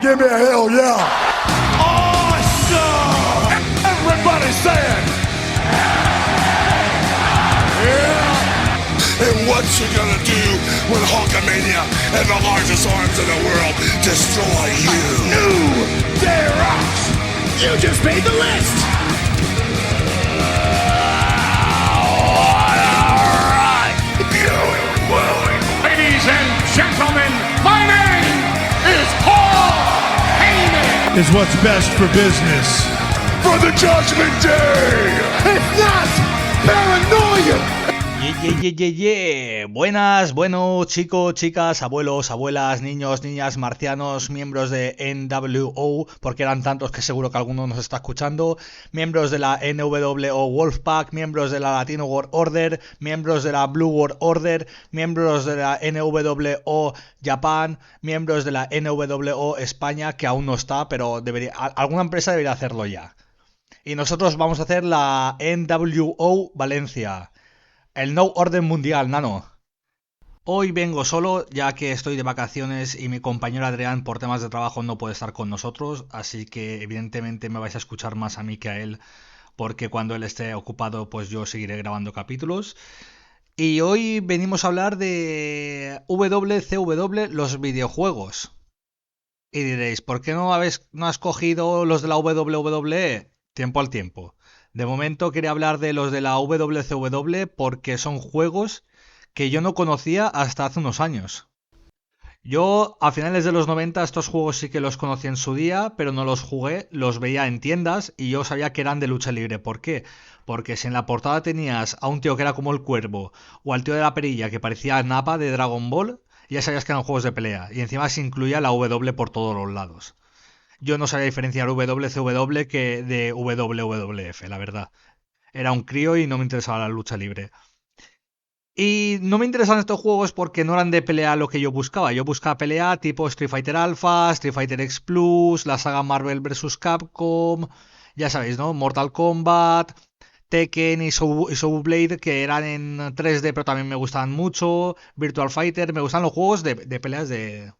Give me a hell yeah! Awesome! Everybody saying, yeah! And what you gonna do when Hulkamania and the largest arms in the world destroy you? New Day Rocks! You just made the list! Alright! Ladies and gentlemen, my name is Paul Heyman! Is what's best for business. For the Judgment Day! It's not paranoia! Buenas, bueno, chicos, chicas, abuelos, abuelas, niños, niñas, marcianos, miembros de NWO, porque eran tantos que seguro que alguno nos está escuchando, miembros de la NWO Wolfpack, miembros de la Latino World Order, miembros de la Blue World Order, miembros de la NWO Japan, miembros de la NWO España, que aún no está, pero alguna empresa debería hacerlo ya. Y nosotros vamos a hacer la NWO Valencia. El No Orden Mundial, nano. Hoy vengo solo, ya que estoy de vacaciones y mi compañero Adrián por temas de trabajo no puede estar con nosotros, así que evidentemente me vais a escuchar más a mí que a él, porque cuando él esté ocupado pues yo seguiré grabando capítulos. Y hoy venimos a hablar de WCW, los videojuegos. Y diréis, ¿por qué no has cogido los de la WWE? Tiempo al tiempo. De momento quería hablar de los de la WCW porque son juegos que yo no conocía hasta hace unos años. Yo a finales de los 90 estos juegos sí que los conocí en su día, pero no los jugué, los veía en tiendas y yo sabía que eran de lucha libre. ¿Por qué? Porque si en la portada tenías a un tío que era como el Cuervo o al tío de la perilla que parecía Nappa de Dragon Ball, ya sabías que eran juegos de pelea y encima se incluía la W por todos los lados. Yo no sabía diferenciar WCW que de WWF, la verdad. Era un crío y no me interesaba la lucha libre. Y no me interesaban estos juegos porque no eran de pelea lo que yo buscaba. Yo buscaba pelea tipo Street Fighter Alpha, Street Fighter X Plus, la saga Marvel vs. Capcom, ya sabéis, ¿no? Mortal Kombat, Tekken y Soul Blade, que eran en 3D pero también me gustaban mucho, Virtual Fighter, me gustan los juegos de peleas de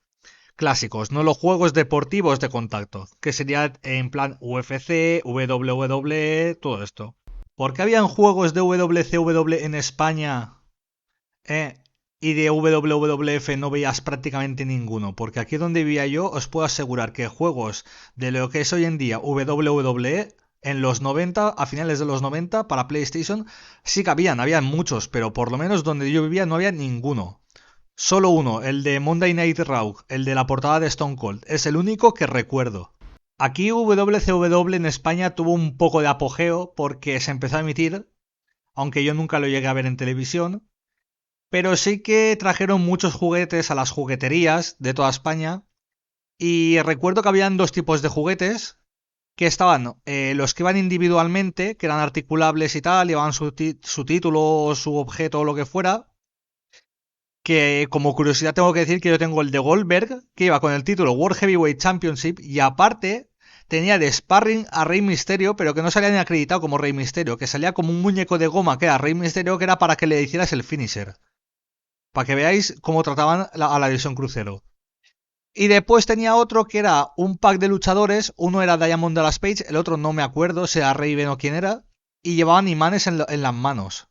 clásicos, no los juegos deportivos de contacto, que sería en plan UFC, WWE, todo esto. ¿Por qué habían juegos de WCW en España y de WWF no veías prácticamente ninguno? Porque aquí donde vivía yo os puedo asegurar que juegos de lo que es hoy en día WWE en los 90, a finales de los 90 para PlayStation sí que habían muchos, pero por lo menos donde yo vivía no había ninguno. Solo uno, el de Monday Night Raw, el de la portada de Stone Cold. Es el único que recuerdo. Aquí WCW en España tuvo un poco de apogeo porque se empezó a emitir, aunque yo nunca lo llegué a ver en televisión. Pero sí que trajeron muchos juguetes a las jugueterías de toda España. Y recuerdo que habían dos tipos de juguetes, que estaban los que iban individualmente, que eran articulables y tal, llevaban su título, su objeto o lo que fuera. Que como curiosidad tengo que decir que yo tengo el de Goldberg, que iba con el título World Heavyweight Championship, y aparte tenía de sparring a Rey Mysterio, pero que no salía ni acreditado como Rey Mysterio, que salía como un muñeco de goma que era Rey Mysterio, que era para que le hicieras el finisher. Para que veáis cómo trataban a la división crucero. Y después tenía otro que era un pack de luchadores, uno era Diamond Dallas Page, el otro no me acuerdo, sea Raven o quién era, y llevaban imanes en las manos.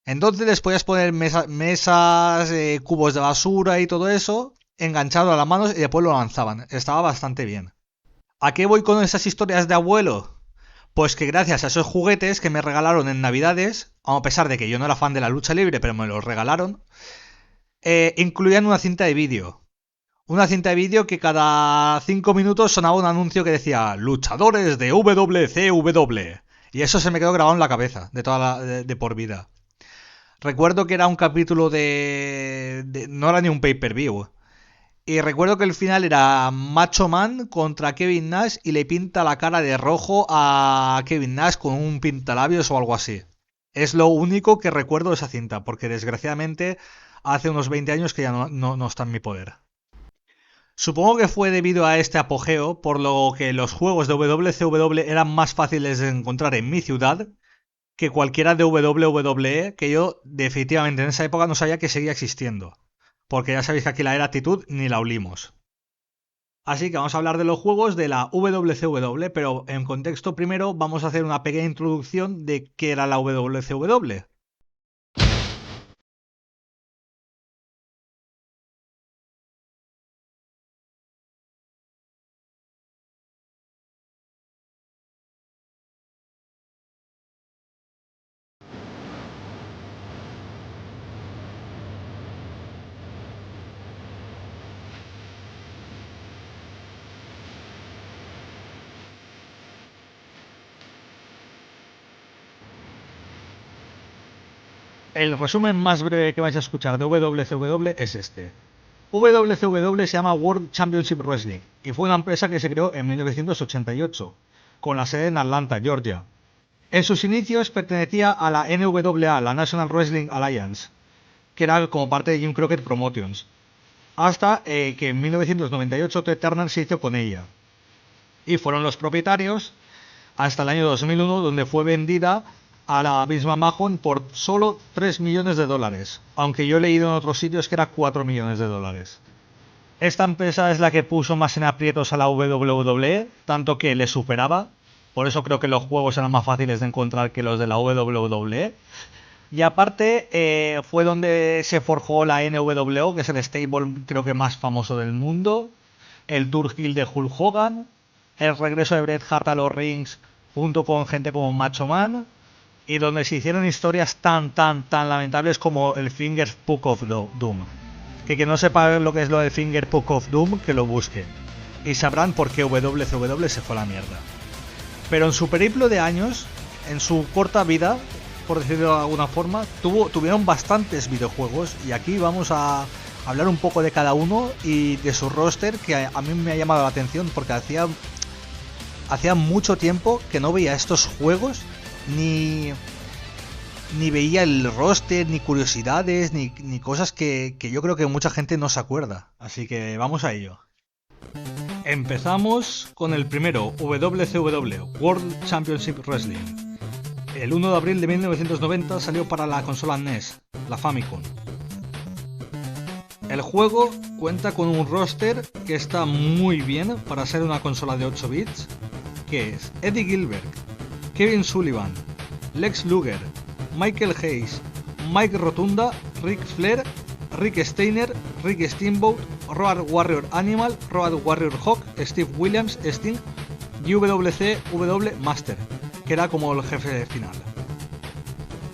Entonces les podías poner mesas, cubos de basura y todo eso, enganchado a las manos y después lo lanzaban. Estaba bastante bien. ¿A qué voy con esas historias de abuelo? Pues que gracias a esos juguetes que me regalaron en Navidades, a pesar de que yo no era fan de la lucha libre, pero me los regalaron, incluían una cinta de vídeo. Una cinta de vídeo que cada 5 minutos sonaba un anuncio que decía luchadores de WCW. Y eso se me quedó grabado en la cabeza, de por vida. Recuerdo que era un capítulo no era ni un pay-per-view. Y recuerdo que el final era Macho Man contra Kevin Nash y le pinta la cara de rojo a Kevin Nash con un pintalabios o algo así. Es lo único que recuerdo de esa cinta, porque desgraciadamente hace unos 20 años que ya no está en mi poder. Supongo que fue debido a este apogeo, por lo que los juegos de WCW eran más fáciles de encontrar en mi ciudad que cualquiera de WWE, que yo definitivamente en esa época no sabía que seguía existiendo. Porque ya sabéis que aquí la era actitud ni la olimos. Así que vamos a hablar de los juegos de la WCW, pero en contexto primero vamos a hacer una pequeña introducción de qué era la WCW. El resumen más breve que vais a escuchar de WCW es este. WCW se llama World Championship Wrestling y fue una empresa que se creó en 1988, con la sede en Atlanta, Georgia. En sus inicios pertenecía a la NWA, la National Wrestling Alliance, que era como parte de Jim Crockett Promotions, hasta que en 1998 Ted Turner se hizo con ella. Y fueron los propietarios hasta el año 2001, donde fue vendida a la misma Mahon por solo $3 millones, aunque yo he leído en otros sitios que era $4 millones. Esta empresa es la que puso más en aprietos a la WWE, tanto que le superaba, por eso creo que los juegos eran más fáciles de encontrar que los de la WWE. Y aparte fue donde se forjó la NWO, que es el stable creo que más famoso del mundo, el Tour Heel de Hulk Hogan, el regreso de Bret Hart a los rings junto con gente como Macho Man, y donde se hicieron historias tan lamentables como el Finger Puck of Doom. Que no sepa lo que es lo del Finger Puck of Doom, que lo busque. Y sabrán por qué WCW se fue a la mierda. Pero en su periplo de años, en su corta vida, por decirlo de alguna forma, tuvieron bastantes videojuegos. Y aquí vamos a hablar un poco de cada uno y de su roster, que a mí me ha llamado la atención porque hacía mucho tiempo que no veía estos juegos. Ni veía el roster, ni curiosidades, ni cosas que yo creo que mucha gente no se acuerda. Así que vamos a ello. Empezamos con el primero, WCW, World Championship Wrestling. El 1 de abril de 1990 salió para la consola NES, la Famicom. El juego cuenta con un roster que está muy bien para ser una consola de 8 bits, que es Eddie Gilbert, Kevin Sullivan, Lex Luger, Michael Hayes, Mike Rotunda, Ric Flair, Rick Steiner, Rick Steamboat, Road Warrior Animal, Road Warrior Hawk, Steve Williams, Sting y WCW Master, que era como el jefe final.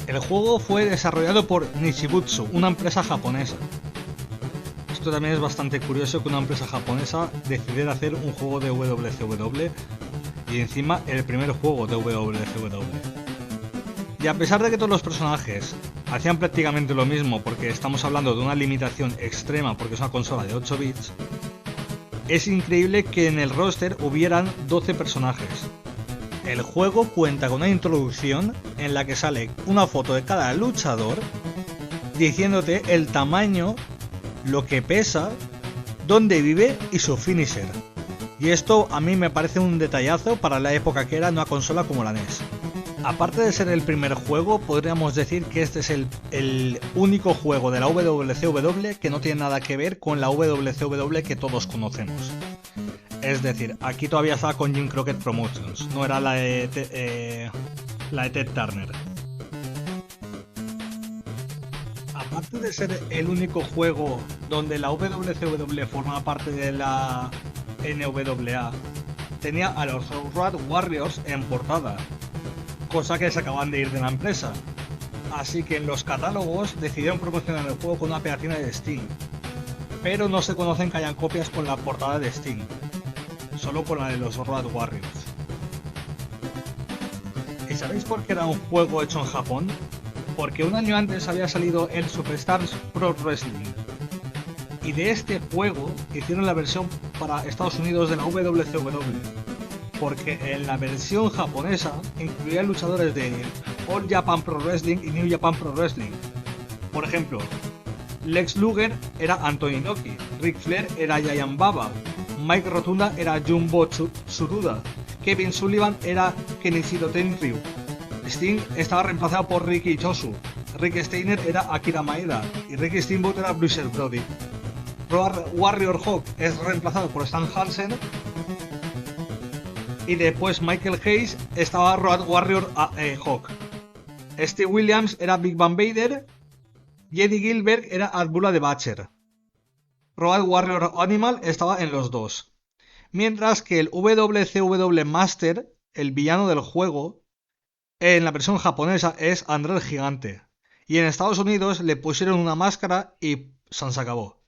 El juego fue desarrollado por Nichibutsu, una empresa japonesa. Esto también es bastante curioso que una empresa japonesa decidiera hacer un juego de WCW y encima el primer juego de WCW. Y a pesar de que todos los personajes hacían prácticamente lo mismo, porque estamos hablando de una limitación extrema porque es una consola de 8 bits, es increíble que en el roster hubieran 12 personajes. El juego cuenta con una introducción en la que sale una foto de cada luchador diciéndote el tamaño, lo que pesa, dónde vive y su finisher. Y esto a mí me parece un detallazo para la época que era una consola como la NES. Aparte de ser el primer juego, podríamos decir que este es el único juego de la WCW que no tiene nada que ver con la WCW que todos conocemos. Es decir, aquí todavía estaba con Jim Crockett Promotions, no era la de Ted Turner. Aparte de ser el único juego donde la WCW forma parte de la NWA, tenía a los Road Warriors en portada, cosa que se acaban de ir de la empresa. Así que en los catálogos decidieron promocionar el juego con una pegatina de Sting, pero no se conocen que hayan copias con la portada de Sting, solo con la de los Road Warriors. ¿Y sabéis por qué era un juego hecho en Japón? Porque un año antes había salido el Superstars Pro Wrestling, y de este juego hicieron la versión para Estados Unidos de la WCW, porque en la versión japonesa incluía luchadores de All Japan Pro Wrestling y New Japan Pro Wrestling. Por ejemplo, Lex Luger era Anthony Inoki, Ric Flair era Giant Baba, Mike Rotunda era Jumbo Tsuruda, Kevin Sullivan era Kenichiro Tenryu, Sting estaba reemplazado por Riki Choshu, Rick Steiner era Akira Maeda y Ricky Steamboat era Bruiser Brody. Road Warrior Hawk es reemplazado por Stan Hansen. Y después Michael Hayes estaba Road Warrior Hawk. Steve Williams era Big Van Vader. Y Eddie Gilbert era Abdullah the Butcher. Road Warrior Animal estaba en los dos. Mientras que el WCW Master, el villano del juego, en la versión japonesa es André el Gigante. Y en Estados Unidos le pusieron una máscara y se acabó.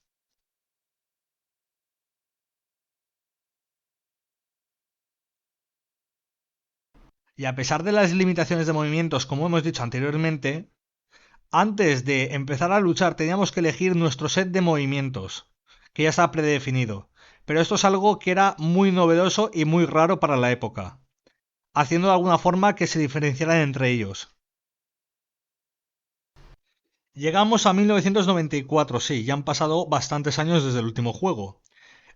Y a pesar de las limitaciones de movimientos, como hemos dicho anteriormente, antes de empezar a luchar teníamos que elegir nuestro set de movimientos, que ya está predefinido. Pero esto es algo que era muy novedoso y muy raro para la época, haciendo de alguna forma que se diferenciaran entre ellos. Llegamos a 1994, sí, ya han pasado bastantes años desde el último juego.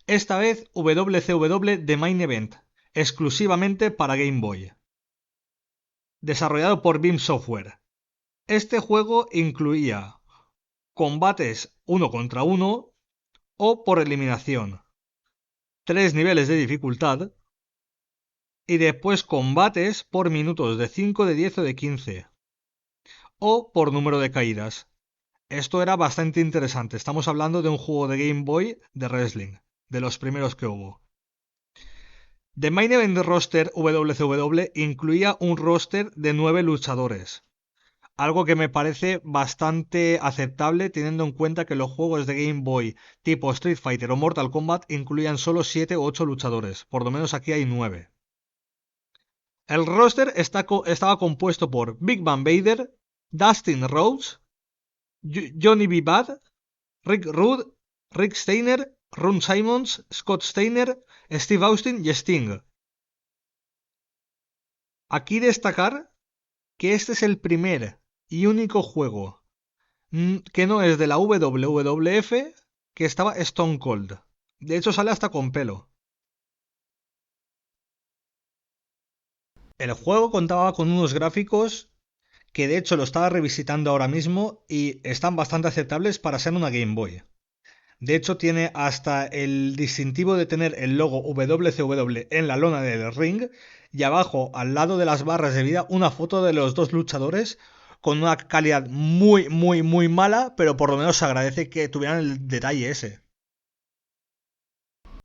Esta vez WCW The Main Event, exclusivamente para Game Boy. Desarrollado por Beam Software. Este juego incluía combates 1 contra 1 o por eliminación, 3 niveles de dificultad y después combates por minutos de 5, de 10 o de 15 o por número de caídas. Esto era bastante interesante, estamos hablando de un juego de Game Boy de wrestling, de los primeros que hubo. The Main Event Roster WCW incluía un roster de 9 luchadores, algo que me parece bastante aceptable teniendo en cuenta que los juegos de Game Boy tipo Street Fighter o Mortal Kombat incluían solo 7 u 8 luchadores, por lo menos aquí hay 9. El roster estaba compuesto por Big Van Vader, Dustin Rhodes, Johnny B. Bad, Rick Rude, Rick Steiner, Ron Simmons, Scott Steiner, Steve Austin y Sting. Aquí destacar que este es el primer y único juego que no es de la WWF que estaba Stone Cold. De hecho sale hasta con pelo. El juego contaba con unos gráficos que de hecho lo estaba revisitando ahora mismo y están bastante aceptables para ser una Game Boy. De hecho tiene hasta el distintivo de tener el logo WCW en la lona del ring y abajo al lado de las barras de vida una foto de los dos luchadores con una calidad muy mala, pero por lo menos se agradece que tuvieran el detalle ese.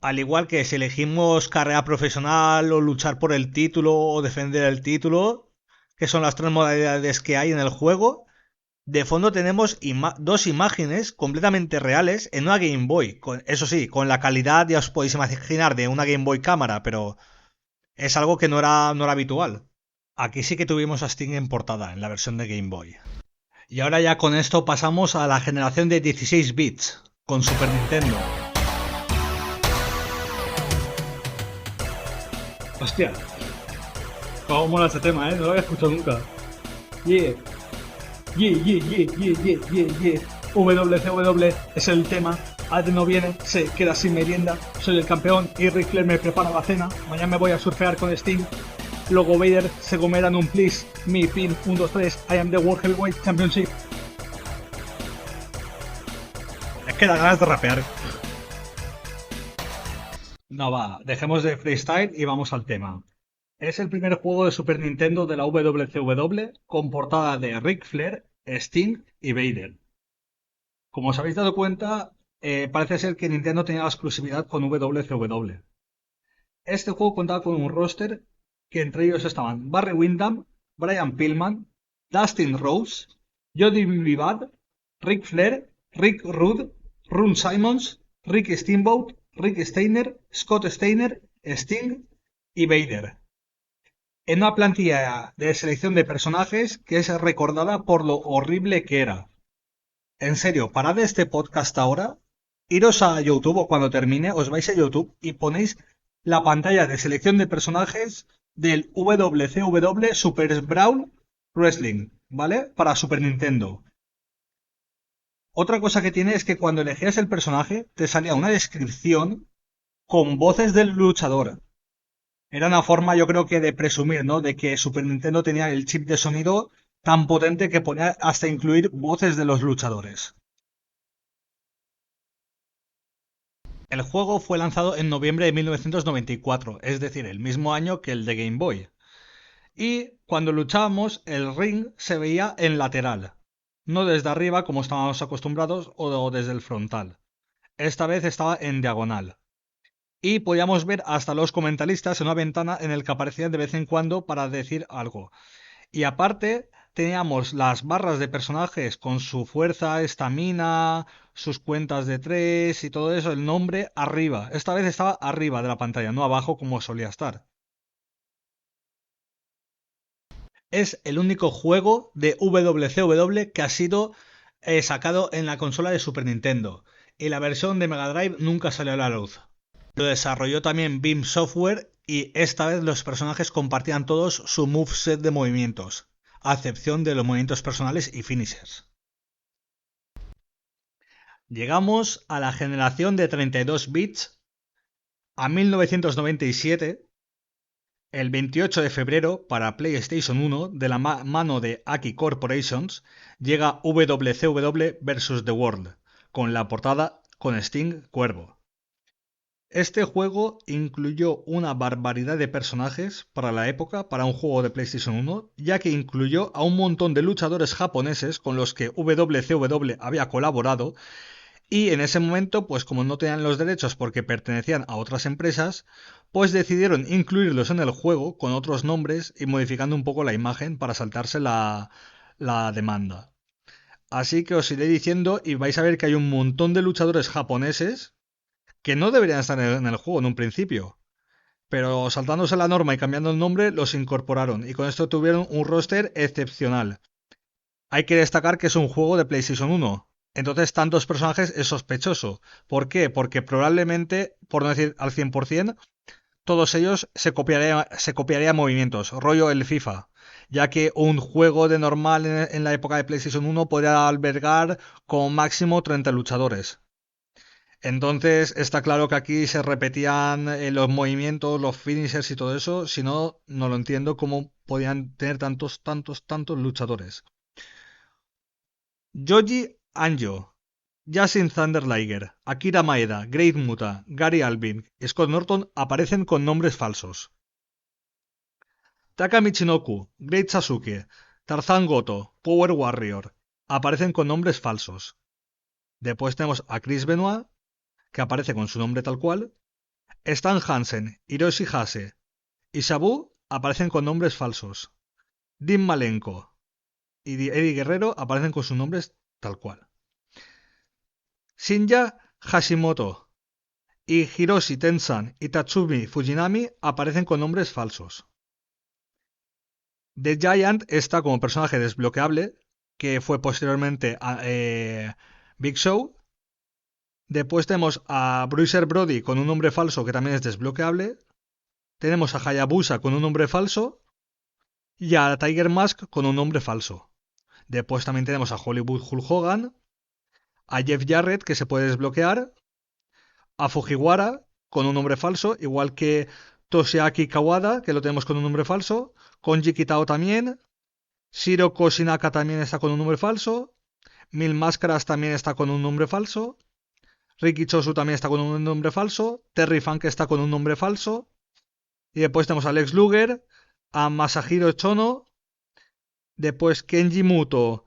Al igual que si elegimos carrera profesional o luchar por el título o defender el título, que son las 3 modalidades que hay en el juego, de fondo tenemos dos imágenes completamente reales en una Game Boy. Eso sí, con la calidad, ya os podéis imaginar, de una Game Boy cámara, pero es algo que no era habitual. Aquí sí que tuvimos a Sting en portada, en la versión de Game Boy. Y ahora ya con esto pasamos a la generación de 16 bits, con Super Nintendo. Hostia, cómo mola este tema, no lo había escuchado nunca. Yeah. WCW es el tema. Ade no viene, se queda sin merienda. Soy el campeón y Ric Flair me prepara la cena. Mañana me voy a surfear con Sting. Luego Vader se comerán un please. Mi pin 1, 2, 3. I am the World Heavyweight Championship. Es que da ganas de rapear. No va, dejemos de freestyle y vamos al tema. Es el primer juego de Super Nintendo de la WCW con portada de Ric Flair, Sting y Vader. Como os habéis dado cuenta, parece ser que Nintendo tenía la exclusividad con WCW. Este juego contaba con un roster que entre ellos estaban Barry Windham, Brian Pillman, Dustin Rhodes, Jody B. Bad, Ric Flair, Rick Rude, Ron Simmons, Rick Steamboat, Rick Steiner, Scott Steiner, Sting y Vader. En una plantilla de selección de personajes que es recordada por lo horrible que era. En serio, parad este podcast ahora, iros a YouTube o cuando termine, os vais a YouTube y ponéis la pantalla de selección de personajes del WCW Super Brawl Wrestling, ¿vale? Para Super Nintendo. Otra cosa que tiene es que cuando elegías el personaje te salía una descripción con voces del luchador. Era una forma, yo creo que de presumir, ¿no? De que Super Nintendo tenía el chip de sonido tan potente que ponía hasta incluir voces de los luchadores. El juego fue lanzado en noviembre de 1994, es decir, el mismo año que el de Game Boy. Y cuando luchábamos, el ring se veía en lateral, no desde arriba como estábamos acostumbrados o desde el frontal. Esta vez estaba en diagonal. Y podíamos ver hasta los comentaristas en una ventana en la que aparecían de vez en cuando para decir algo. Y aparte teníamos las barras de personajes con su fuerza, estamina, sus cuentas de 3 y todo eso, el nombre arriba. Esta vez estaba arriba de la pantalla, no abajo como solía estar. Es el único juego de WCW que ha sido sacado en la consola de Super Nintendo. Y la versión de Mega Drive nunca salió a la luz. Lo desarrolló también Beam Software y esta vez los personajes compartían todos su moveset de movimientos, a excepción de los movimientos personales y finishers. Llegamos a la generación de 32 bits, a 1997, el 28 de febrero, para PlayStation 1, de la mano de Aki Corporations, llega WCW vs. The World, con la portada con Sting Cuervo. Este juego incluyó una barbaridad de personajes para la época, para un juego de PlayStation 1, ya que incluyó a un montón de luchadores japoneses con los que WCW había colaborado, y en ese momento, pues como no tenían los derechos porque pertenecían a otras empresas, pues decidieron incluirlos en el juego con otros nombres y modificando un poco la imagen para saltarse la demanda. Así que os iré diciendo y vais a ver que hay un montón de luchadores japoneses que no deberían estar en el juego en un principio, pero saltándose la norma y cambiando el nombre los incorporaron y con esto tuvieron un roster excepcional. Hay que destacar que es un juego de PlayStation 1, entonces tantos personajes es sospechoso. ¿Por qué? Porque probablemente, por no decir al 100%, todos ellos se copiaría movimientos, rollo el FIFA, ya que un juego de normal en la época de PlayStation 1 podría albergar como máximo 30 luchadores. Entonces está claro que aquí se repetían los movimientos, los finishers y todo eso, si no, no lo entiendo cómo podían tener tantos luchadores. Yoji Anjo, Jushin Thunder Liger, Akira Maeda, Great Muta, Gary Albin y Scott Norton aparecen con nombres falsos. Taka Michinoku, Great Sasuke, Tarzan Goto, Power Warrior aparecen con nombres falsos. Después tenemos a Chris Benoit, que aparece con su nombre tal cual. Stan Hansen, Hiroshi Hase y Sabu aparecen con nombres falsos. Dean Malenko y Eddie Guerrero aparecen con sus nombres tal cual. Shinya Hashimoto y Hiroshi Tensan y Tatsumi Fujinami aparecen con nombres falsos. The Giant está como personaje desbloqueable, que fue posteriormente a Big Show. Después tenemos a Bruiser Brody con un nombre falso que también es desbloqueable. Tenemos a Hayabusa con un nombre falso. Y a Tiger Mask con un nombre falso. Después también tenemos a Hollywood Hulk Hogan. A Jeff Jarrett que se puede desbloquear. A Fujiwara con un nombre falso. Igual que Toshiaki Kawada que lo tenemos con un nombre falso. Konji Kitao también. Shiro Koshinaka también está con un nombre falso. Mil Máscaras también está con un nombre falso. Riki Chosu también está con un nombre falso. Terry Funk está con un nombre falso. Y después tenemos a Lex Luger, a Masahiro Chono. Después Kenji Muto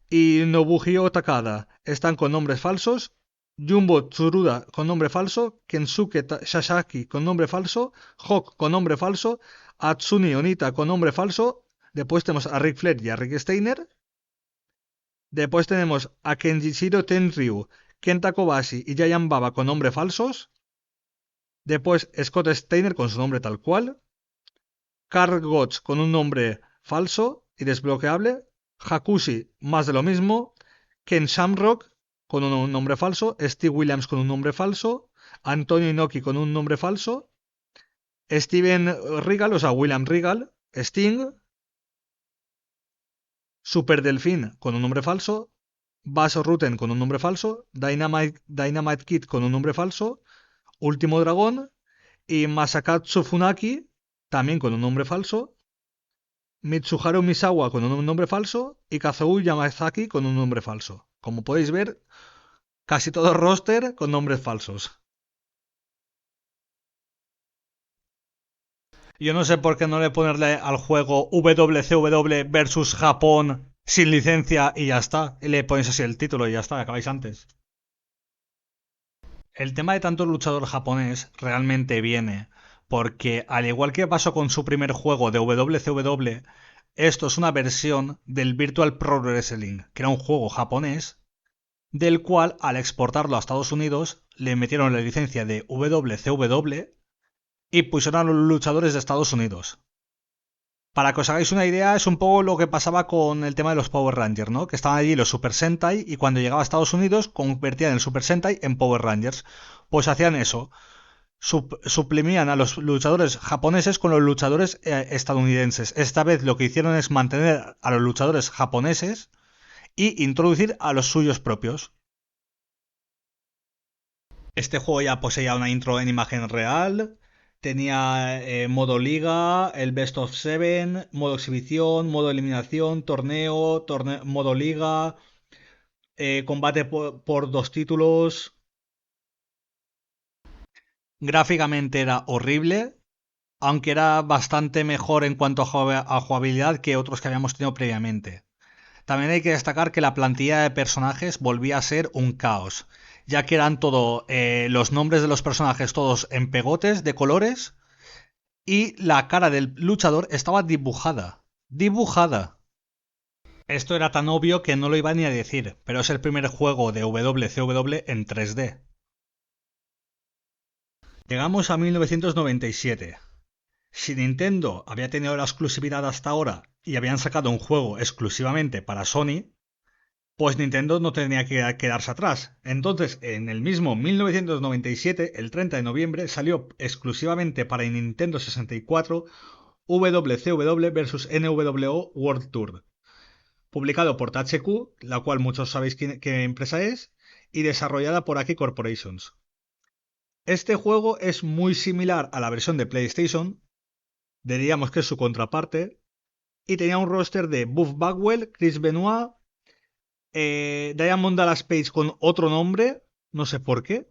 y Nobuhiro Takada están con nombres falsos. Jumbo Tsuruda con nombre falso. Kensuke Sasaki con nombre falso. Hawk con nombre falso. Atsuni Onita con nombre falso. Después tenemos a Ric Flair y a Rick Steiner. Después tenemos a Kenjishiro Tenryu, Kenta Kobashi y Giant Baba con nombres falsos. Después Scott Steiner con su nombre tal cual. Karl Gotch con un nombre falso y desbloqueable. Hakushi, más de lo mismo. Ken Shamrock con un nombre falso. Steve Williams con un nombre falso. Antonio Inoki con un nombre falso. Steven Regal, o sea, William Regal. Sting. Super Delfín con un nombre falso. Buzz Rutten con un nombre falso. Dynamite Kid con un nombre falso. Último Dragón. Y Masakatsu Funaki también con un nombre falso. Mitsuharu Misawa con un nombre falso. Y Kazou Yamazaki con un nombre falso. Como podéis ver, casi todo roster con nombres falsos. Yo no sé por qué no le ponerle al juego WCW versus Japón sin licencia y ya está. Y le ponéis así el título y ya está, acabáis antes. El tema de tanto luchador japonés realmente viene porque, al igual que pasó con su primer juego de WCW, esto es una versión del Virtual Pro Wrestling, que era un juego japonés, del cual al exportarlo a Estados Unidos le metieron la licencia de WCW y pusieron a los luchadores de Estados Unidos. Para que os hagáis una idea, es un poco lo que pasaba con el tema de los Power Rangers, ¿no? Que estaban allí los Super Sentai y cuando llegaba a Estados Unidos convertían el Super Sentai en Power Rangers. Pues hacían eso, suprimían a los luchadores japoneses con los luchadores estadounidenses. Esta vez lo que hicieron es mantener a los luchadores japoneses y introducir a los suyos propios. Este juego ya poseía una intro en imagen real, tenía modo liga, el best of 7, modo exhibición, modo eliminación, torneo, modo liga, combate por 2 títulos. Gráficamente era horrible, aunque era bastante mejor en cuanto a jugabilidad que otros que habíamos tenido previamente. También hay que destacar que la plantilla de personajes volvía a ser un caos, ya que eran todo los nombres de los personajes todos en pegotes de colores y la cara del luchador estaba dibujada. Dibujada. Esto era tan obvio que no lo iba ni a decir, pero es el primer juego de WCW en 3D. Llegamos a 1997. Si Nintendo había tenido la exclusividad hasta ahora y habían sacado un juego exclusivamente para Sony, pues Nintendo no tenía que quedarse atrás. Entonces, en el mismo 1997, el 30 de noviembre, salió exclusivamente para Nintendo 64 WCW vs NWO World Tour, publicado por THQ, la cual muchos sabéis qué empresa es, y desarrollada por Aki Corporations. Este juego es muy similar a la versión de PlayStation, diríamos que es su contraparte, y tenía un roster de Buff Bagwell, Chris Benoit, Diamond Dallas Page con otro nombre, no sé por qué,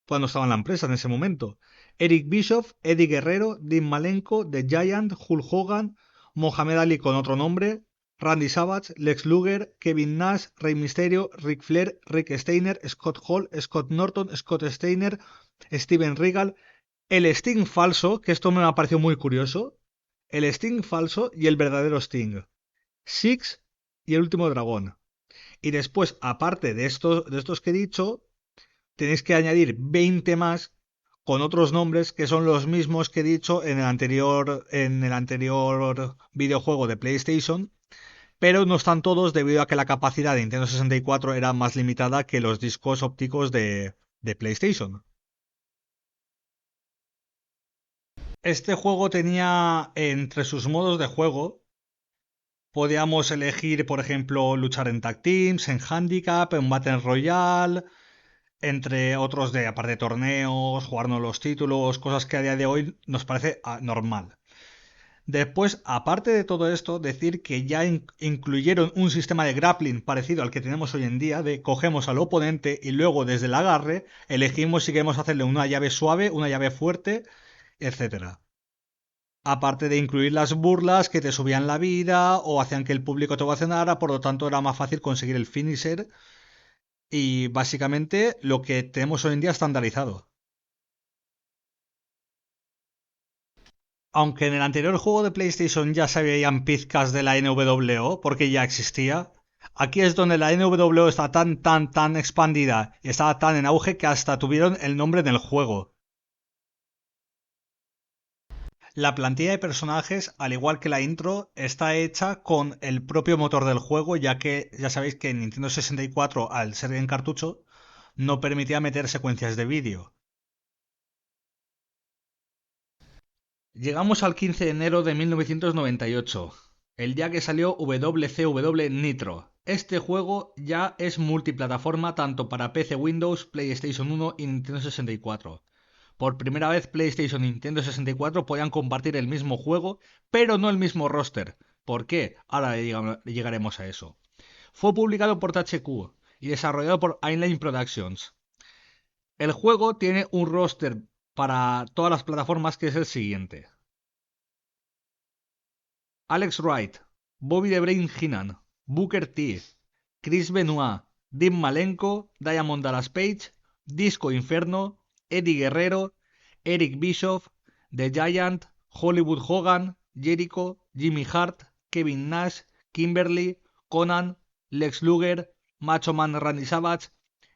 cuando estaba en la empresa en ese momento, Eric Bischoff, Eddie Guerrero, Dean Malenko, The Giant, Hulk Hogan, Mohamed Ali con otro nombre, Randy Savage, Lex Luger, Kevin Nash, Rey Mysterio, Ric Flair, Rick Steiner, Scott Hall, Scott Norton, Scott Steiner, Steven Regal, el Sting falso, que esto me ha parecido muy curioso, el Sting falso y el verdadero Sting, Six y el último dragón. Y después, aparte de estos que he dicho, tenéis que añadir 20 más con otros nombres que son los mismos que he dicho en el anterior videojuego de PlayStation, pero no están todos debido a que la capacidad de Nintendo 64 era más limitada que los discos ópticos de PlayStation. Este juego tenía entre sus modos de juego, podíamos elegir, por ejemplo, luchar en tag teams, en handicap, en Battle Royale, entre otros de, aparte de torneos, jugarnos los títulos, cosas que a día de hoy nos parece normal. Después, aparte de todo esto, decir que ya incluyeron un sistema de grappling parecido al que tenemos hoy en día, de cogemos al oponente y luego desde el agarre elegimos si queremos hacerle una llave suave, una llave fuerte, etc. Aparte de incluir las burlas que te subían la vida o hacían que el público te ovacionara, por lo tanto era más fácil conseguir el finisher y básicamente lo que tenemos hoy en día estandarizado. Aunque en el anterior juego de PlayStation ya se veían pizcas de la NWO, porque ya existía, aquí es donde la NWO está tan expandida y estaba tan en auge que hasta tuvieron el nombre del juego. La plantilla de personajes, al igual que la intro, está hecha con el propio motor del juego, ya que ya sabéis que en Nintendo 64, al ser en cartucho, no permitía meter secuencias de vídeo. Llegamos al 15 de enero de 1998, el día que salió WCW Nitro. Este juego ya es multiplataforma tanto para PC, Windows, PlayStation 1 y Nintendo 64. Por primera vez PlayStation y Nintendo 64 podían compartir el mismo juego, pero no el mismo roster. ¿Por qué? Ahora llegaremos a eso. Fue publicado por THQ y desarrollado por Inline Productions. El juego tiene un roster para todas las plataformas que es el siguiente. Alex Wright, Bobby the Brain Heenan, Booker T, Chris Benoit, Dean Malenko, Diamond Dallas Page, Disco Inferno, Eddie Guerrero, Eric Bischoff, The Giant, Hollywood Hogan, Jericho, Jimmy Hart, Kevin Nash, Kimberly, Conan, Lex Luger, Macho Man Randy Savage,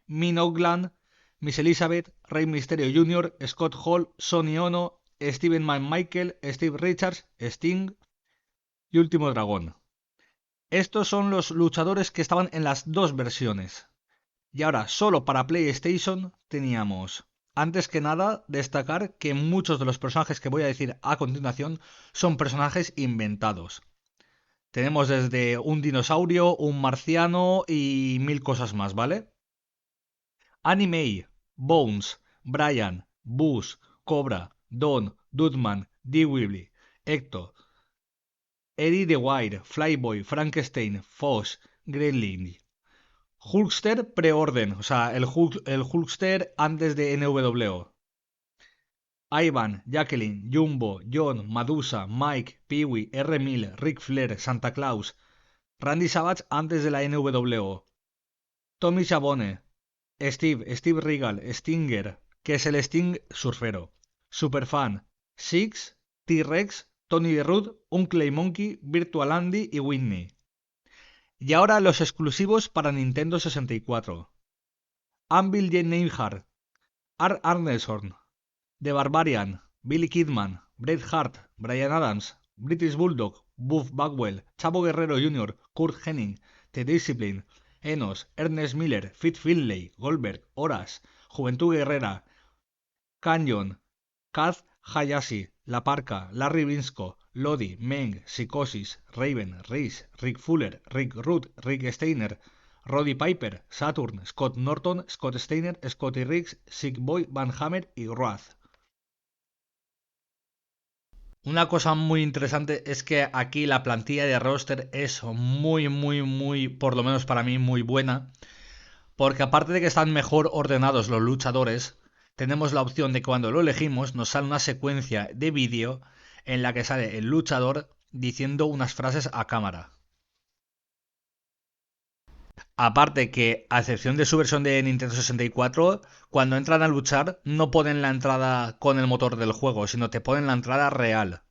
Min Oakland, Miss Elizabeth, Rey Mysterio Jr., Scott Hall, Sonny Ono, Steven McMichael, Steve Richards, Sting y Último Dragón. Estos son los luchadores que estaban en las dos versiones. Y ahora, solo para PlayStation teníamos, antes que nada, destacar que muchos de los personajes que voy a decir a continuación son personajes inventados. Tenemos desde un dinosaurio, un marciano y 1000 cosas más, ¿vale? Annie May, Bones, Brian, Bush, Cobra, Don, Dudman, Dee Weebly, Ecto, Eddie the Wire, Flyboy, Frankenstein, Fox, Gremlin. Hulkster preorden, o sea, el Hulkster antes de NWO. Ivan, Jacqueline, Jumbo, John, Madusa, Mike, Pee-wee, R. Miller, Ric Flair, Santa Claus, Randy Savage antes de la NWO. Tommy Schiavone, Steve Regal, Stinger, que es el Sting surfero, Superfan, Six, T-Rex, Tony the Root, Uncle Monkey, Virtual Andy y Whitney. Y ahora los exclusivos para Nintendo 64. Anvil J. Neidhart, Arn Anderson, The Barbarian, Billy Kidman, Bret Hart, Bryan Adams, British Bulldog, Buff Bagwell, Chavo Guerrero Jr., Kurt Hennig, The Discipline, Enos, Ernest Miller, Fit Finlay, Goldberg, Horace, Juventud Guerrera, Canyon, Kaz Hayashi, La Parca, Larry Briscoe, Lodi, Meng, Psicosis, Raven, Reese, Rick Fuller, Rick Rude, Rick Steiner, Roddy Piper, Saturn, Scott Norton, Scott Steiner, Scotty Riggs, Sick Boy, Van Hammer y Wrath. Una cosa muy interesante es que aquí la plantilla de roster es muy, por lo menos para mí, muy buena. Porque aparte de que están mejor ordenados los luchadores, tenemos la opción de que cuando lo elegimos nos sale una secuencia de vídeo en la que sale el luchador diciendo unas frases a cámara. Aparte que, a excepción de su versión de Nintendo 64, cuando entran a luchar no ponen la entrada con el motor del juego, sino te ponen la entrada real.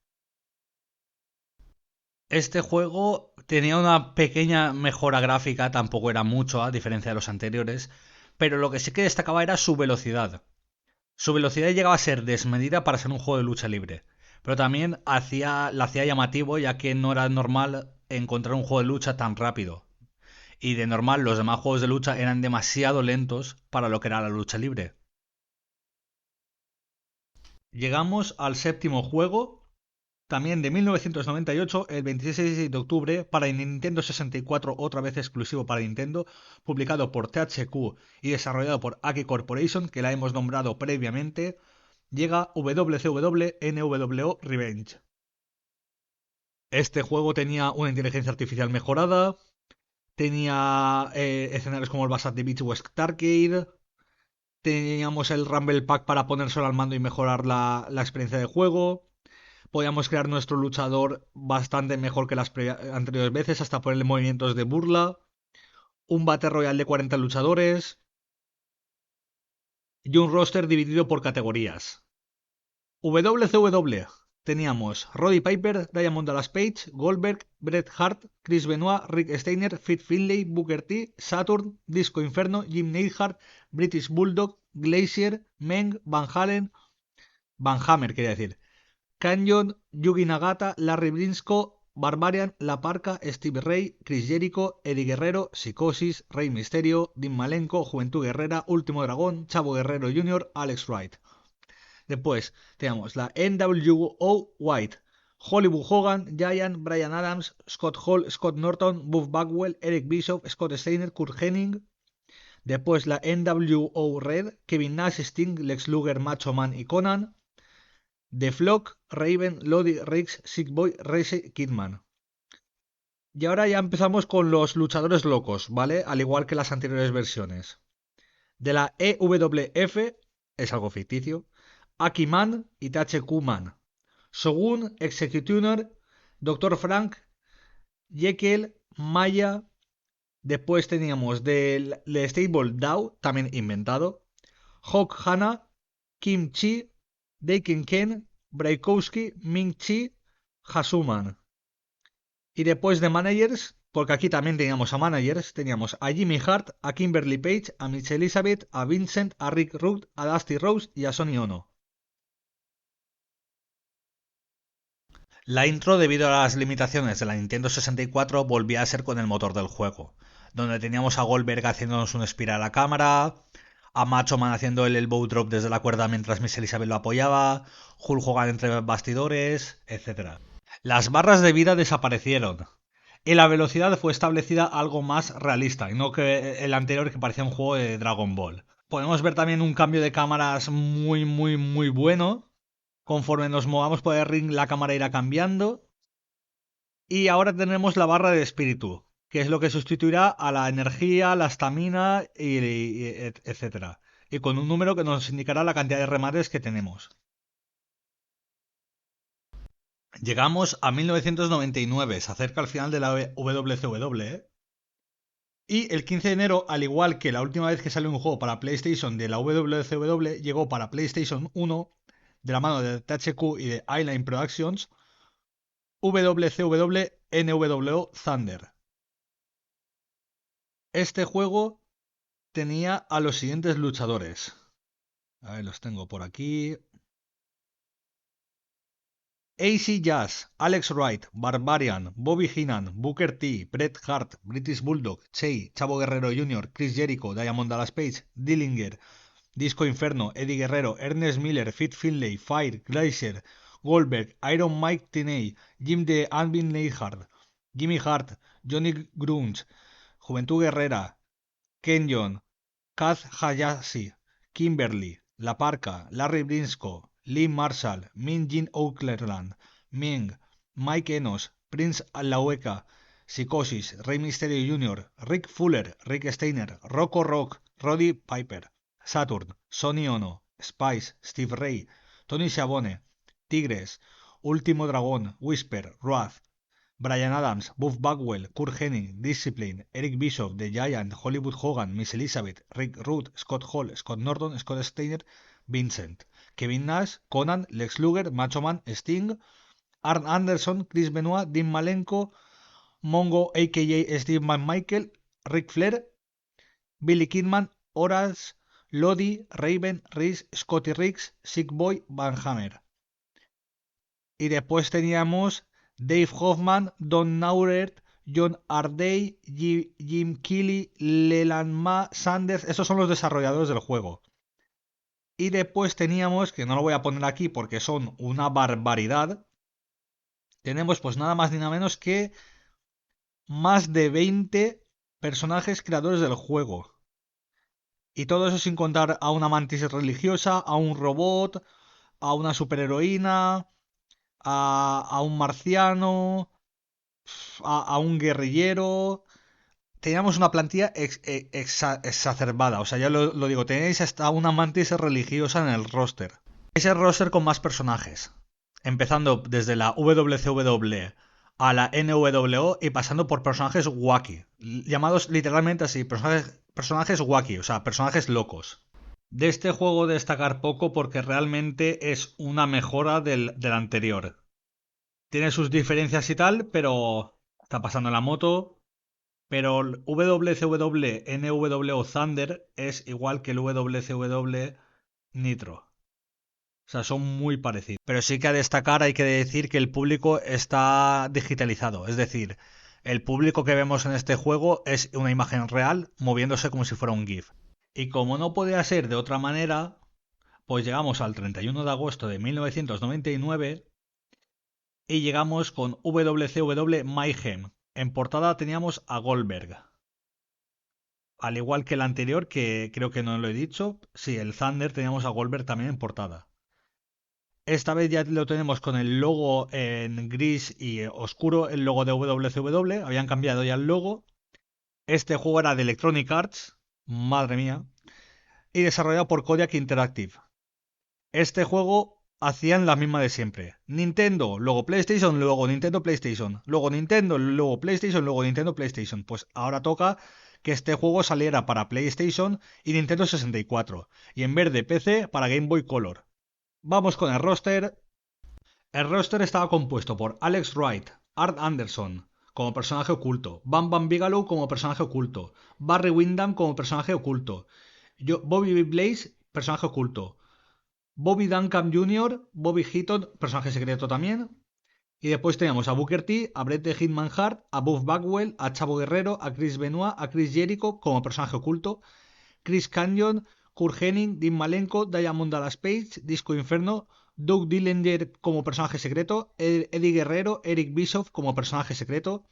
Este juego tenía una pequeña mejora gráfica, tampoco era mucho a diferencia de los anteriores, pero lo que sí que destacaba era su velocidad. Su velocidad llegaba a ser desmedida para ser un juego de lucha libre, pero también la hacía llamativo, ya que no era normal encontrar un juego de lucha tan rápido. Y de normal los demás juegos de lucha eran demasiado lentos para lo que era la lucha libre. Llegamos al séptimo juego, también de 1998, el 26 de octubre, para Nintendo 64, otra vez exclusivo para Nintendo, publicado por THQ y desarrollado por Aki Corporation, que la hemos nombrado previamente. Llega WCW NWO Revenge. Este juego tenía una inteligencia artificial mejorada, tenía escenarios como el Bassat Beach West Arcade, teníamos el Rumble Pack para ponérselo al mando y mejorar la experiencia de juego, podíamos crear nuestro luchador bastante mejor que las anteriores veces, hasta ponerle movimientos de burla, un Battle Royale de 40 luchadores y un roster dividido por categorías. WCW. Teníamos Roddy Piper, Diamond Dallas Page, Goldberg, Bret Hart, Chris Benoit, Rick Steiner, Fit Finlay, Booker T, Saturn, Disco Inferno, Jim Neidhart, British Bulldog, Glacier, Meng, Van Hammer, Canyon, Yugi Nagata, Larry Briscoe, Barbarian, La Parca, Steve Ray, Chris Jericho, Eddie Guerrero, Psicosis, Rey Mysterio, Dean Malenko, Juventud Guerrera, Último Dragón, Chavo Guerrero Jr., Alex Wright. Después teníamos la NWO White, Hollywood Hogan, Giant, Bryan Adams, Scott Hall, Scott Norton, Buff Bagwell, Eric Bischoff, Scott Steiner, Kurt Hennig. Después la NWO Red, Kevin Nash, Sting, Lex Luger, Macho Man y Conan. The Flock, Raven, Lodi, Riggs, Sick Boy, Race, Kidman. Y ahora ya empezamos con los luchadores locos, ¿vale? Al igual que las anteriores versiones. De la EWF, es algo ficticio, Aki Man y THQ Man. Shogun, Executioner, Dr. Frank, Jekyll, Maya. Después teníamos del Stable Dow, también inventado. Hawk Hanna, Kim Chi, Dakin Ken, Braikowski, Ming Chi, Hasuman. Y después de managers, porque aquí también teníamos a managers, teníamos a Jimmy Hart, a Kimberly Page, a Michelle Elizabeth, a Vincent, a Rick Rude, a Dusty Rose y a Sonny Ono. La intro, debido a las limitaciones de la Nintendo 64, volvía a ser con el motor del juego, donde teníamos a Goldberg haciéndonos un espiral a la cámara, a Macho Man haciendo el elbow drop desde la cuerda mientras Miss Elizabeth lo apoyaba, Hulk Hogan entre bastidores, etc. Las barras de vida desaparecieron y la velocidad fue establecida algo más realista, y no que el anterior, que parecía un juego de Dragon Ball. Podemos ver también un cambio de cámaras muy bueno. Conforme nos movamos por el ring, la cámara irá cambiando. Y ahora tenemos la barra de espíritu, que es lo que sustituirá a la energía, la estamina, etc. Y con un número que nos indicará la cantidad de remates que tenemos. Llegamos a 1999, se acerca al final de la WCW. Y el 15 de enero, al igual que la última vez que salió un juego para PlayStation de la WCW, llegó para PlayStation 1, de la mano de THQ y de Eyeline Productions, WCW NWO Thunder. Este juego tenía a los siguientes luchadores. A ver, los tengo por aquí. AC Jazz, Alex Wright, Barbarian, Bobby Heenan, Booker T, Bret Hart, British Bulldog, Che, Chavo Guerrero Jr., Chris Jericho, Diamond Dallas Page, Dillinger, Disco Inferno, Eddie Guerrero, Ernest Miller, Fit Finlay, Fire, Glacier, Goldberg, Iron Mike Tenay, Jim the Anvil Neidhart, Jimmy Hart, Johnny Grunge, Juventud Guerrera, Kenyon, Kaz Hayashi, Kimberly, La Parca, Larry Briscoe, Lee Marshall, Min Jin Oakland, Ming, Mike Enos, Prince Laueka, Psicosis, Rey Mysterio Jr., Rick Fuller, Rick Steiner, Rocco Rock, Roddy Piper, Saturn, Sonny Ono, Spice, Steve Ray, Tony Schiavone, Tigres, Último Dragón, Whisper, Wrath, Bryan Adams, Buff Bagwell, Kurt Hennig, Discipline, Eric Bishop, The Giant, Hollywood Hogan, Miss Elizabeth, Rick Rude, Scott Hall, Scott Norton, Scott Steiner, Vincent, Kevin Nash, Conan, Lex Luger, Macho Man, Sting, Arn Anderson, Chris Benoit, Dean Malenko, Mongo a.k.a. Steve McMichael, Ric Flair, Billy Kidman, Horace, Lodi, Raven, Reese, Scotty Riggs, Sick Boy, Van Hammer. Y después teníamos Dave Hoffman, Don Naurert, John Ardey, Jim Keighley, Leland Ma, Sanders. Esos son los desarrolladores del juego. Y después teníamos, que no lo voy a poner aquí porque son una barbaridad, tenemos pues nada más ni nada menos que más de 20 personajes creadores del juego. Y todo eso sin contar a una mantis religiosa, a un robot, a una superheroína, a un marciano, a un guerrillero. Teníamos una plantilla exacerbada. O sea, ya lo digo, tenéis hasta una mantis religiosa en el roster. Es el roster con más personajes. Empezando desde la WCW a la NWO y pasando por personajes wacky. Llamados literalmente así, personajes wacky, o sea, personajes locos. De este juego destacar poco porque realmente es una mejora del anterior. Tiene sus diferencias y tal, pero está pasando en la moto. Pero el WCW NWO Thunder es igual que el WCW Nitro. O sea, son muy parecidos. Pero sí que a destacar hay que decir que el público está digitalizado. Es decir, el público que vemos en este juego es una imagen real moviéndose como si fuera un GIF. Y como no podía ser de otra manera, pues llegamos al 31 de agosto de 1999 y llegamos con WCW Mayhem. En portada teníamos a Goldberg. Al igual que el anterior, que creo que no lo he dicho, sí, el Thunder teníamos a Goldberg también en portada. Esta vez ya lo tenemos con el logo en gris y oscuro, el logo de WCW. Habían cambiado ya el logo. Este juego era de Electronic Arts, madre mía, y desarrollado por Kodiak Interactive. Este juego hacían la misma de siempre. Nintendo, luego PlayStation, luego Nintendo PlayStation, luego Nintendo, luego PlayStation, luego Nintendo PlayStation. Pues ahora toca que este juego saliera para PlayStation y Nintendo 64, y en vez de PC para Game Boy Color. Vamos con el roster. El roster estaba compuesto por Alex Wright, Art Anderson como personaje oculto, Bam Bam Bigelow como personaje oculto, Barry Windham como personaje oculto, Bobby Blaze, personaje oculto, Bobby Duncan Jr., Bobby Heaton, personaje secreto también. Y después teníamos a Booker T, a Bret the Hitman Hart, a Buff Bagwell, a Chavo Guerrero, a Chris Benoit, a Chris Jericho como personaje oculto, Chris Canyon, Kurt Hennig, Dean Malenko, Diamond Dallas Page, Disco Inferno, Doug Dillinger como personaje secreto, Eddie Guerrero, Eric Bischoff como personaje secreto,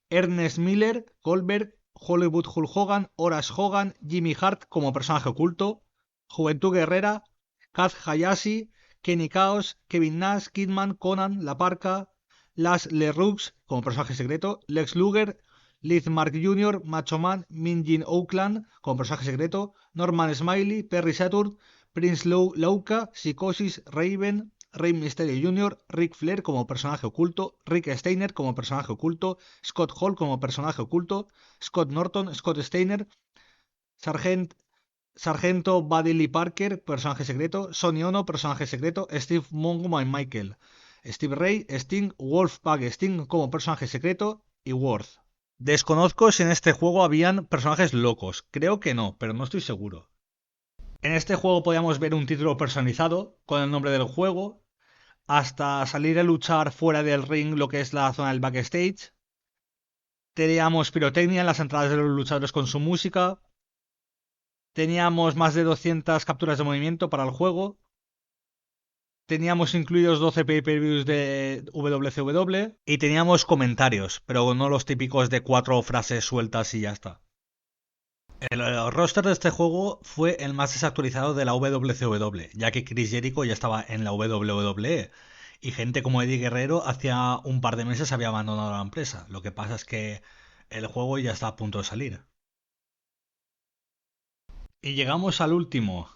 Ernest Miller, Goldberg, Hollywood Hulk Hogan, Horace Hogan, Jimmy Hart como personaje oculto, Juventud Guerrera, Kaz Hayashi, Kenny Chaos, Kevin Nash, Kidman, Conan, La Parca, Las LeRoux como personaje secreto, Lex Luger, Liz Mark Jr., Macho Man, Min Jin Oakland como personaje secreto, Norman Smiley, Perry Saturn, Prince Lauka, Psicosis, Raven, Rey Mysterio Jr., Ric Flair como personaje oculto, Rick Steiner como personaje oculto, Scott Hall como personaje oculto, Scott Norton, Scott Steiner, Sargento Buddy Lee Parker, personaje secreto, Sonny Ono, personaje secreto, Steve Mongo y Michael, Steve Ray, Sting, Wolfpack Sting como personaje secreto y Worth. Desconozco si en este juego habían personajes locos, creo que no, pero no estoy seguro. En este juego podíamos ver un título personalizado con el nombre del juego, hasta salir a luchar fuera del ring, lo que es la zona del backstage. Teníamos pirotecnia en las entradas de los luchadores con su música. Teníamos más de 200 capturas de movimiento para el juego. Teníamos incluidos 12 pay-per-views de WCW. Y teníamos comentarios, pero no los típicos de 4 frases sueltas y ya está. El roster de este juego fue el más desactualizado de la WCW, ya que Chris Jericho ya estaba en la WWE. Y gente como Eddie Guerrero hacía un par de meses había abandonado la empresa. Lo que pasa es que el juego ya está a punto de salir. Y llegamos al último.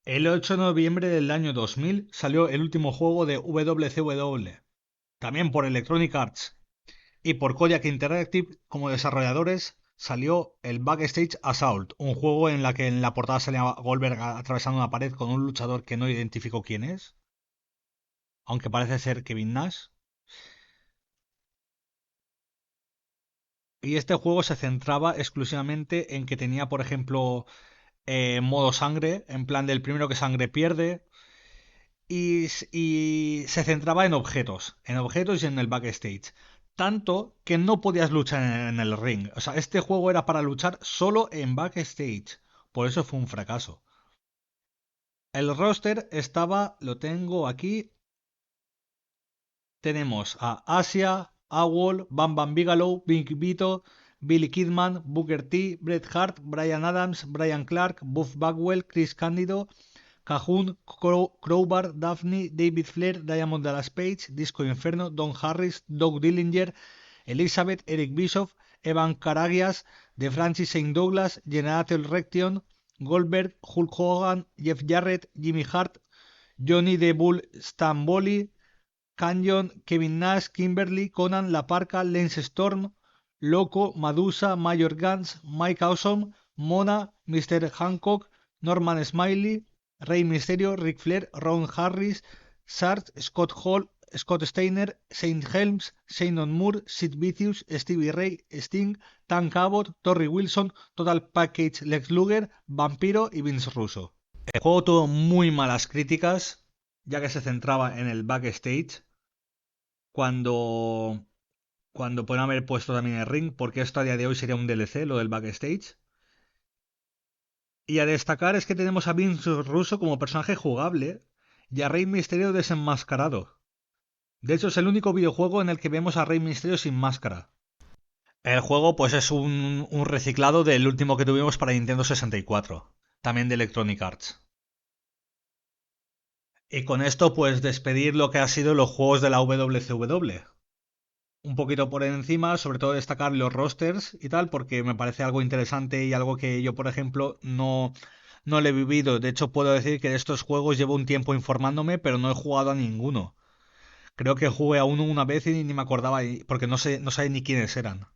El 8 de noviembre del año 2000 salió el último juego de WCW, también por Electronic Arts. Y por Kodak Interactive como desarrolladores salió el Backstage Assault, un juego en la que en la portada salía Goldberg atravesando una pared con un luchador que no identificó quién es, aunque parece ser Kevin Nash. Y este juego se centraba exclusivamente en que tenía, por ejemplo, modo sangre, en plan del primero que sangre pierde. Y se centraba en objetos y en el backstage. Tanto que no podías luchar en el ring. O sea, este juego era para luchar solo en backstage. Por eso fue un fracaso. El roster estaba, lo tengo aquí. Tenemos a Asia, Awol, Bam Bam Bigelow, Big Vito, Billy Kidman, Booker T, Bret Hart, Brian Adams, Brian Clark, Buff Bagwell, Chris Candido, Cajun, Crowbar, Daphne, David Flair, Diamond Dallas Page, Disco Inferno, Don Harris, Doug Dillinger, Elizabeth, Eric Bischoff, Evan Karagias, The Francis St. Douglas, Generator Rection, Goldberg, Hulk Hogan, Jeff Jarrett, Jimmy Hart, Johnny the Bull Stamboli, Canyon, Kevin Nash, Kimberly, Conan, La Parca, Lance Storm, Loco, Madusa, Mayor Guns, Mike Awesome, Mona, Mr. Hancock, Norman Smiley, Rey Mysterio, Ric Flair, Ron Harris, Sarge, Scott Hall, Scott Steiner, Saint Helms, Shane Moore, Sid Vicious, Stevie Ray, Sting, Tank Abbott, Torrie Wilson, Total Package, Lex Luger, Vampiro y Vince Russo. El juego tuvo muy malas críticas, ya que se centraba en el backstage, cuando pueden haber puesto también el ring, porque esto a día de hoy sería un DLC, lo del backstage. Y a destacar es que tenemos a Vince Russo como personaje jugable y a Rey Mysterio desenmascarado. De hecho, es el único videojuego en el que vemos a Rey Mysterio sin máscara. El juego pues es un reciclado del último que tuvimos para Nintendo 64, también de Electronic Arts. Y con esto pues despedir lo que ha sido los juegos de la WCW. Un poquito por encima, sobre todo destacar los rosters y tal, porque me parece algo interesante y algo que yo, por ejemplo, no no lo he vivido. De hecho, puedo decir que de estos juegos llevo un tiempo informándome, pero no he jugado a ninguno. Creo que jugué a uno una vez y ni me acordaba, porque no sabía ni quiénes eran.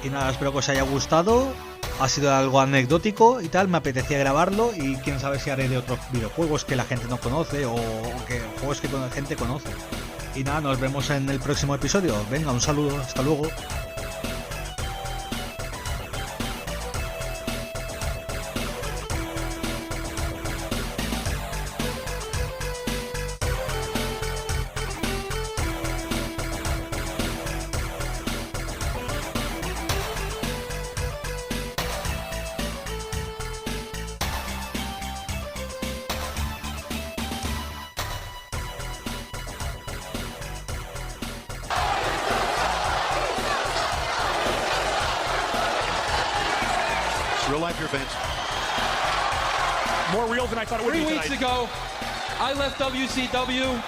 Y nada, espero que os haya gustado. Ha sido algo anecdótico y tal, me apetecía grabarlo y quién sabe si haré de otros videojuegos que la gente no conoce o que juegos que la gente conoce. Y nada, nos vemos en el próximo episodio. Venga, un saludo, hasta luego. Real life event. More real than I thought it would be 3 tonight. weeks ago, I left WCW,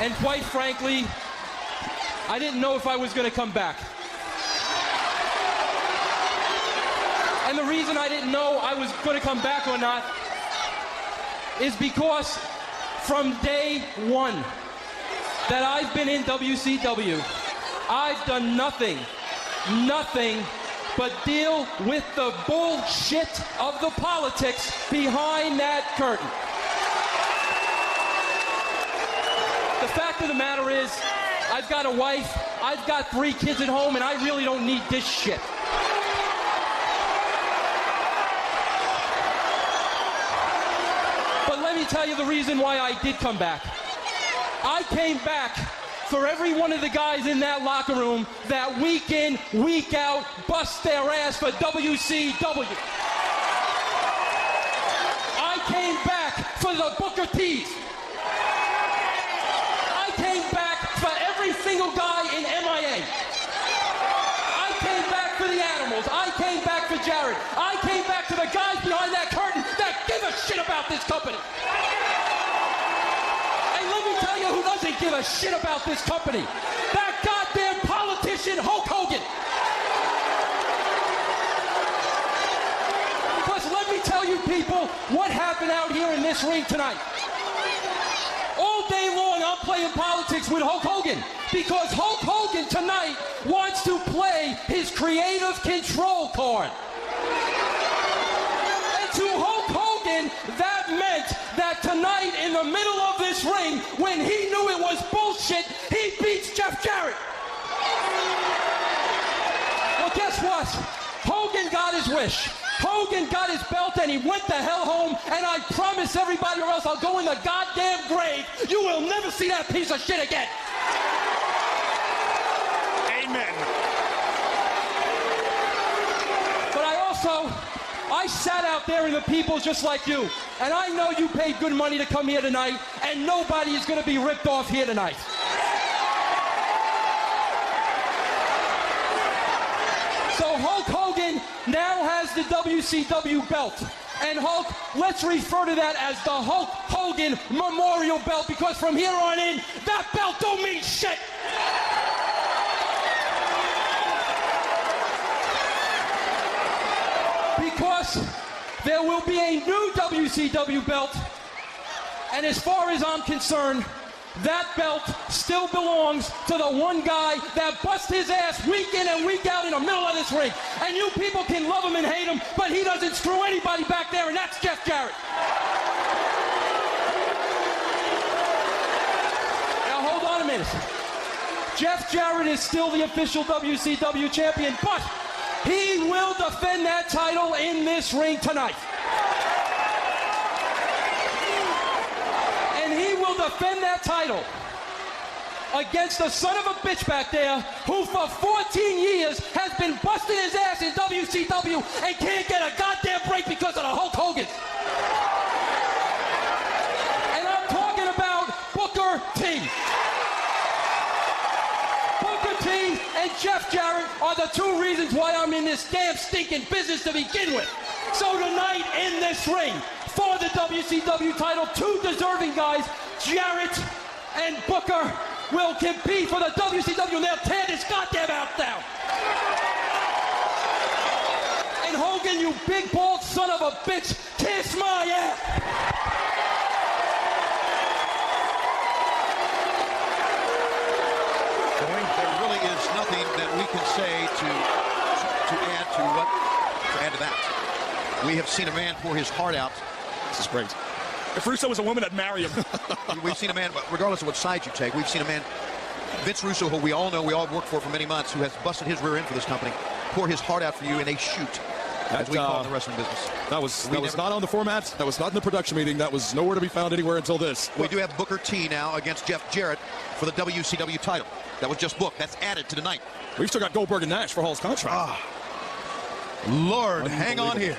and quite frankly, I didn't know if I was going to come back. And the reason I didn't know I was going to come back or not is because from day one that I've been in WCW, I've done nothing but deal with the bullshit of the politics behind that curtain. The fact of the matter is, I've got a wife, I've got 3 kids at home, and I really don't need this shit. But let me tell you the reason why I did come back. I came back for every one of the guys in that locker room that week in, week out, bust their ass for WCW. I came back for the Booker T's. I came back for every single guy in MIA. I came back for the Animals. I came back for Jarrett. I came back to the guys behind that curtain that give a shit about this company. Tell you who doesn't give a shit about this company. That goddamn politician Hulk Hogan. Because let me tell you people what happened out here in this ring tonight. All day long I'm playing politics with Hulk Hogan because Hulk Hogan tonight wants to play his creative control card. And to Hulk Hogan, that meant that tonight in the middle of this ring, when he knew it was bullshit, he beats Jeff Jarrett. Well, guess what? Hogan got his wish. Hogan got his belt and he went the hell home, and I promise everybody or else I'll go in the goddamn grave. You will never see that piece of shit again. Amen. But I sat out there in the people just like you, and I know you paid good money to come here tonight, and nobody is going to be ripped off here tonight. So Hulk Hogan now has the WCW belt. And Hulk, let's refer to that as the Hulk Hogan Memorial Belt, because from here on in, that belt don't mean shit. Because there will be a new WCW belt, and as far as I'm concerned, that belt still belongs to the one guy that busts his ass week in and week out in the middle of this ring. And you people can love him and hate him, but he doesn't screw anybody back there, and that's Jeff Jarrett. Now hold on a minute. Jeff Jarrett is still the official WCW champion, but he will defend that title in this ring tonight. And he will defend that title against the son of a bitch back there who for 14 years has been busting his ass in WCW and can't get a goddamn break because of the Hulk Hogan. And I'm talking about Booker T. Booker T and Jeff Jarrett are the two reasons why I'm in this damn stinking business to begin with. So tonight in this ring for the WCW title, two deserving guys, Jarrett and Booker, will compete for the WCW, and they'll tear this goddamn house down. And Hogan, you big bald son of a bitch, kiss my ass! There really is nothing that we can say to add to that. We have seen a man pour his heart out. This is great. If Russo was a woman, I'd marry him. We've seen a man, regardless of what side you take, we've seen a man, Vince Russo, who we all know, we all worked for many months, who has busted his rear end for this company, pour his heart out for you in a shoot, as we call it in the wrestling business. That was not on the format. That was not in the production meeting. That was nowhere to be found anywhere until this. We do have Booker T now against Jeff Jarrett for the WCW title. That was just booked. That's added to tonight. We've still got Goldberg and Nash for Hall's contract. Lord, hang on here.